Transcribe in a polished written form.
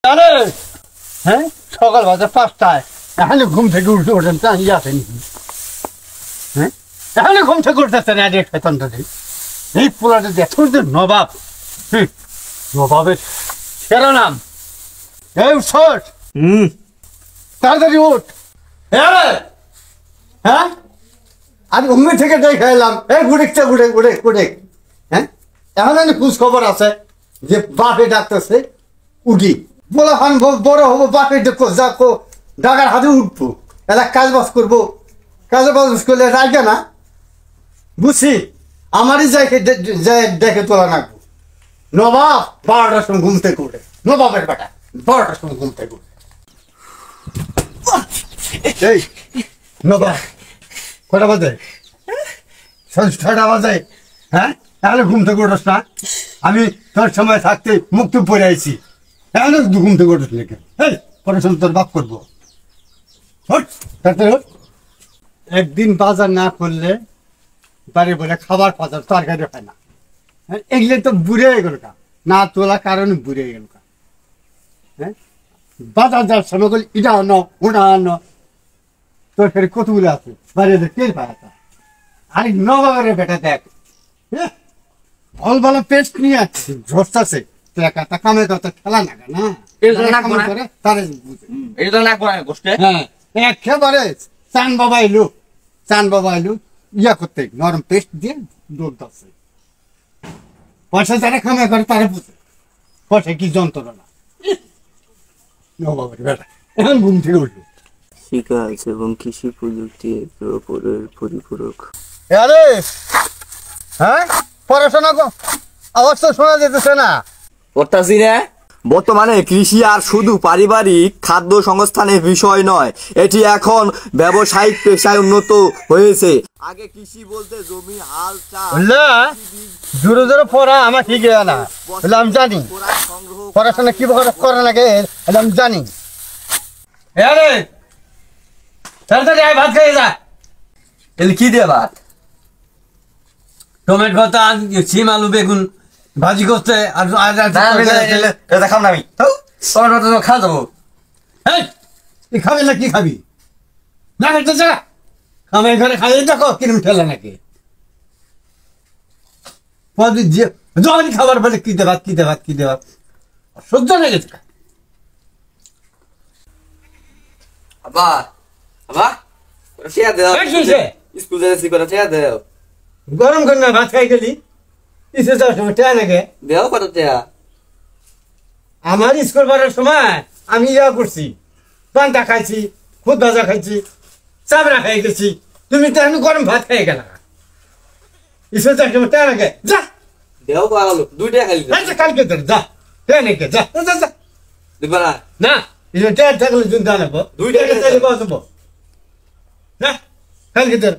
আরে হ্যাঁ সকাল বাজে 5টায় এখানে ঘুম থেকে উঠে ওঠেন তা আসেন হ্যাঁ এখানে ঘুম থেকে উঠতেছে না রে শয়তানটা এই পোলাটা দেখো যে নবাব নবাবের সেরা নাম এই উঠ তাড়াতাড়ি উঠ হ্যাঁ আর ঘুমে থেকে দেখে এলাম এই গুড়েকটা গুড়ে হ্যাঁ এখন আমি খোঁজ খবর আছে যে বাপে ডাকতেছে উঠি বলা হান বড় হবো বাপে দেখো ডাকার হাতে উঠবো এলা কাজ বাজ করবো কাজ বাজ করলে রাখবে না বুঝছি আমারই দেখে তোলা নাকবো নবাব 12টার সময় ঘুম থেকে উঠে নবাবের বেটা 12টার সময় ঘুম থেকে উঠে এই নবাব কটা বাজে 6টা বাজে হ্যাঁ তাহলে ঘুম থেকে উঠোস না আমি তোর সময় থাকতে মুক্ত পরে আইছি তাহলে ঘুম থেকে উঠোস লেখে এই পরে সময় তোর বাপ করবো একদিন বাজার না করলে বাড়ি বলে খাবার বাজার তরকারি হয় না এগুলো তো বুড়ে গেল না তোলা কারণে বুড়ে গেল হ্যাঁ বাজার যাওয়ার সময় করলে এটা আনো ওটা আনো তরকারি কতগুলো আছে বাড়িতে তেল পাতা আর নবাবের বেটা দেখ ভালো পেস্ট নিয়ে আসছে ঝরছে টাকা কামে কথা খেলা না না হ্যাঁ একেবারে চান বাবা এলু ইয়া করতে নরম পেস্ট দিয়ে দৌড় দিচ্ছে পয়সা যারা কামে করে তারা বুঝে পয়সা কি যন্ত্রণা নবাবের বেটা এখন ঘুম থেকে উঠলো কৃষিকাজ এবং কৃষি প্রযুক্তি একে অপরের পরিপূরক। আরে হ্যাঁ পড়াশোনা আওয়াজ তো শোনা যেতেছে না করতাছি না। বর্তমানে কৃষি আর শুধু পারিবারিক খাদ্য সংস্থানের বিষয় নয়, এটি এখন ব্যবসায়িক পেশায় উন্নত হয়েছে। আগে কৃষি বলতে জমি হাল চাষ জোরে জোরে পড়া আমার ঠিক না আমি জানি পড়াশোনা কিভাবে করা লাগে আমি জানি। ভাত খাই যা কি দিয়ে ভাত? টমেটো ভাতা সিম আলু বেগুন ভাজি করতে আর খাম না আমি খাওয়া যাবো। খাবি না কি খাবি না আমি ঘরে খাইয়ে দেখো কিরম ঠেলা নাকি যখনই খাবার বলে কি দেবাত সহ্য হয়ে গেছে। গরম কর না ভাত খাই গেলি আমার স্কুল পড়ার সময় আমি ইয়া করছি পান্তা খাইছি খুদ ভাজা খাইছি চাবড়া খাই গেছি তুমি তো এখন গরম ভাত খাই গেল স্কুল যাওয়ার সময় টাকা লাগে যা কালকে তোর যা নাকি যা না থাকলে জুন দাঁড়াবো 2 টাকা না কালকে তোর